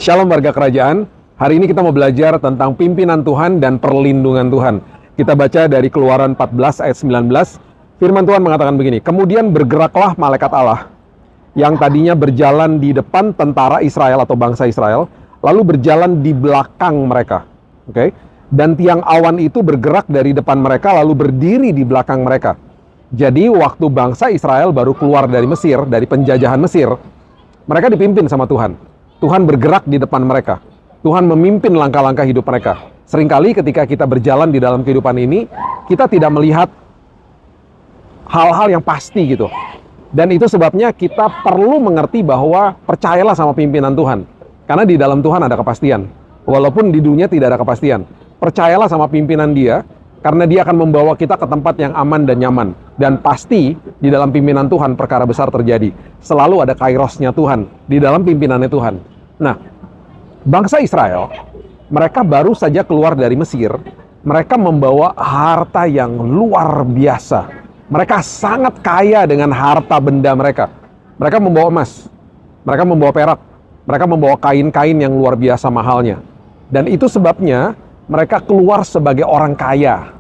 Shalom warga kerajaan, hari ini kita mau belajar tentang pimpinan Tuhan dan perlindungan Tuhan. Kita baca dari Keluaran 14 ayat 19, firman Tuhan mengatakan begini, kemudian bergeraklah malaikat Allah, yang tadinya berjalan di depan tentara Israel atau bangsa Israel, lalu berjalan di belakang mereka. Oke? Dan tiang awan itu bergerak dari depan mereka, lalu berdiri di belakang mereka. Jadi waktu bangsa Israel baru keluar dari Mesir, dari penjajahan Mesir, mereka dipimpin sama Tuhan. Tuhan bergerak di depan mereka. Tuhan memimpin langkah-langkah hidup mereka. Seringkali ketika kita berjalan di dalam kehidupan ini, kita tidak melihat hal-hal yang pasti gitu. Dan itu sebabnya kita perlu mengerti bahwa percayalah sama pimpinan Tuhan. Karena di dalam Tuhan ada kepastian. Walaupun di dunia tidak ada kepastian. Percayalah sama pimpinan Dia, karena Dia akan membawa kita ke tempat yang aman dan nyaman. Dan pasti di dalam pimpinan Tuhan perkara besar terjadi. Selalu ada kairosnya Tuhan di dalam pimpinannya Tuhan. Nah, bangsa Israel, mereka baru saja keluar dari Mesir. Mereka membawa harta yang luar biasa. Mereka sangat kaya dengan harta benda mereka. Mereka membawa emas, mereka membawa perak, mereka membawa kain-kain yang luar biasa mahalnya. Dan itu sebabnya mereka keluar sebagai orang kaya.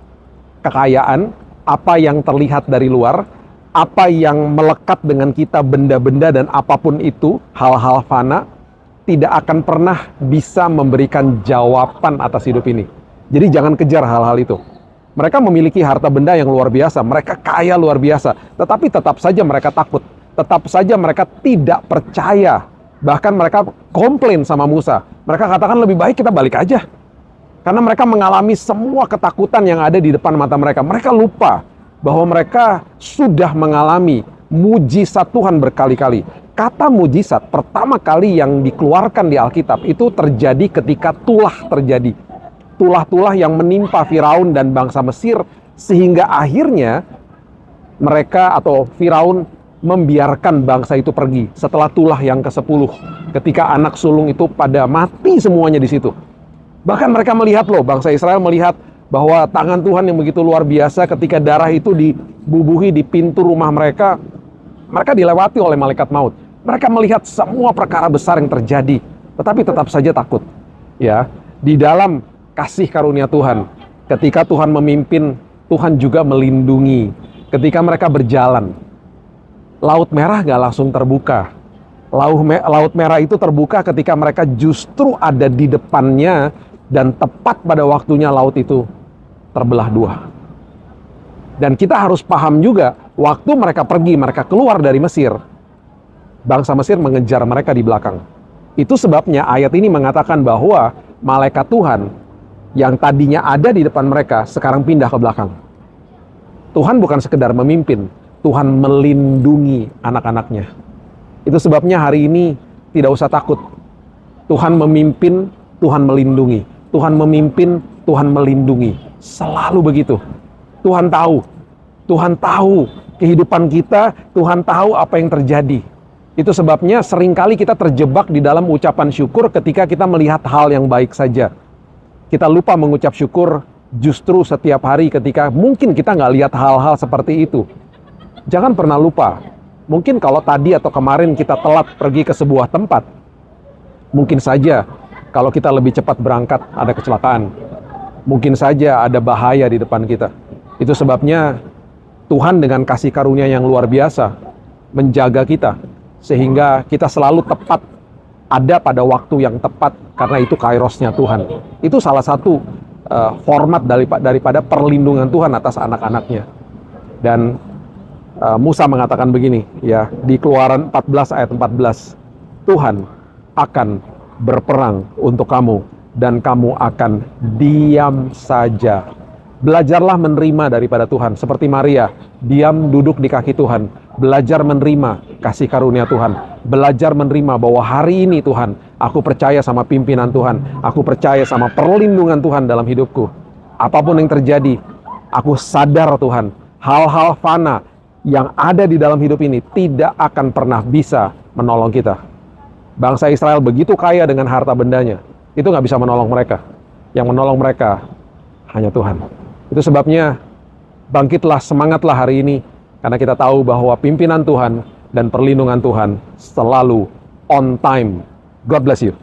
Kekayaan, apa yang terlihat dari luar, apa yang melekat dengan kita, benda-benda dan apapun itu, hal-hal fana, tidak akan pernah bisa memberikan jawaban atas hidup ini. Jadi jangan kejar hal-hal itu. Mereka memiliki harta benda yang luar biasa, mereka kaya luar biasa, tetapi tetap saja mereka takut, tetap saja mereka tidak percaya. Bahkan mereka komplain sama Musa. Mereka katakan lebih baik kita balik aja. Karena mereka mengalami semua ketakutan yang ada di depan mata mereka. Mereka lupa bahwa mereka sudah mengalami mujizat Tuhan berkali-kali. Kata mujizat pertama kali yang dikeluarkan di Alkitab itu terjadi ketika tulah terjadi. Tulah-tulah yang menimpa Firaun dan bangsa Mesir, sehingga akhirnya mereka atau Firaun membiarkan bangsa itu pergi setelah tulah yang ke-10. Ketika anak sulung itu pada mati semuanya di situ. Bahkan mereka melihat loh, bangsa Israel melihat bahwa tangan Tuhan yang begitu luar biasa ketika darah itu dibubuhi di pintu rumah mereka. Mereka dilewati oleh malaikat maut. Mereka melihat semua perkara besar yang terjadi, tetapi tetap saja takut. Ya, di dalam kasih karunia Tuhan, ketika Tuhan memimpin, Tuhan juga melindungi. Ketika mereka berjalan, Laut Merah gak langsung terbuka. Laut Merah itu terbuka ketika mereka justru ada di depannya, dan tepat pada waktunya laut itu terbelah dua. Dan kita harus paham juga, waktu mereka pergi, mereka keluar dari Mesir, bangsa Mesir mengejar mereka di belakang. Itu sebabnya ayat ini mengatakan bahwa malaikat Tuhan yang tadinya ada di depan mereka, sekarang pindah ke belakang. Tuhan bukan sekedar memimpin, Tuhan melindungi anak-anaknya. Itu sebabnya hari ini tidak usah takut. Tuhan memimpin, Tuhan melindungi. Tuhan memimpin, Tuhan melindungi. Selalu begitu. Tuhan tahu kehidupan kita, Tuhan tahu apa yang terjadi. Itu sebabnya seringkali kita terjebak di dalam ucapan syukur ketika kita melihat hal yang baik saja. Kita lupa mengucap syukur justru setiap hari ketika mungkin kita nggak lihat hal-hal seperti itu. Jangan pernah lupa, mungkin kalau tadi atau kemarin kita telat pergi ke sebuah tempat, mungkin saja kalau kita lebih cepat berangkat ada kecelakaan. Mungkin saja ada bahaya di depan kita. Itu sebabnya Tuhan dengan kasih karunia yang luar biasa menjaga kita, sehingga kita selalu tepat ada pada waktu yang tepat, karena itu kairosnya Tuhan. Itu salah satu format daripada perlindungan Tuhan atas anak-anaknya. Dan Musa mengatakan begini ya, di Keluaran 14 ayat 14, Tuhan akan berperang untuk kamu dan kamu akan diam saja. Belajarlah menerima daripada Tuhan, seperti Maria diam duduk di kaki Tuhan, belajar menerima kasih karunia Tuhan, belajar menerima bahwa hari ini Tuhan, aku percaya sama pimpinan Tuhan, aku percaya sama perlindungan Tuhan dalam hidupku. Apapun yang terjadi, aku sadar Tuhan, hal-hal fana yang ada di dalam hidup ini tidak akan pernah bisa menolong kita. Bangsa Israel begitu kaya dengan harta bendanya, itu nggak bisa menolong mereka. Yang menolong mereka hanya Tuhan. Itu sebabnya bangkitlah, semangatlah hari ini, karena kita tahu bahwa pimpinan Tuhan dan perlindungan Tuhan selalu on time. God bless you.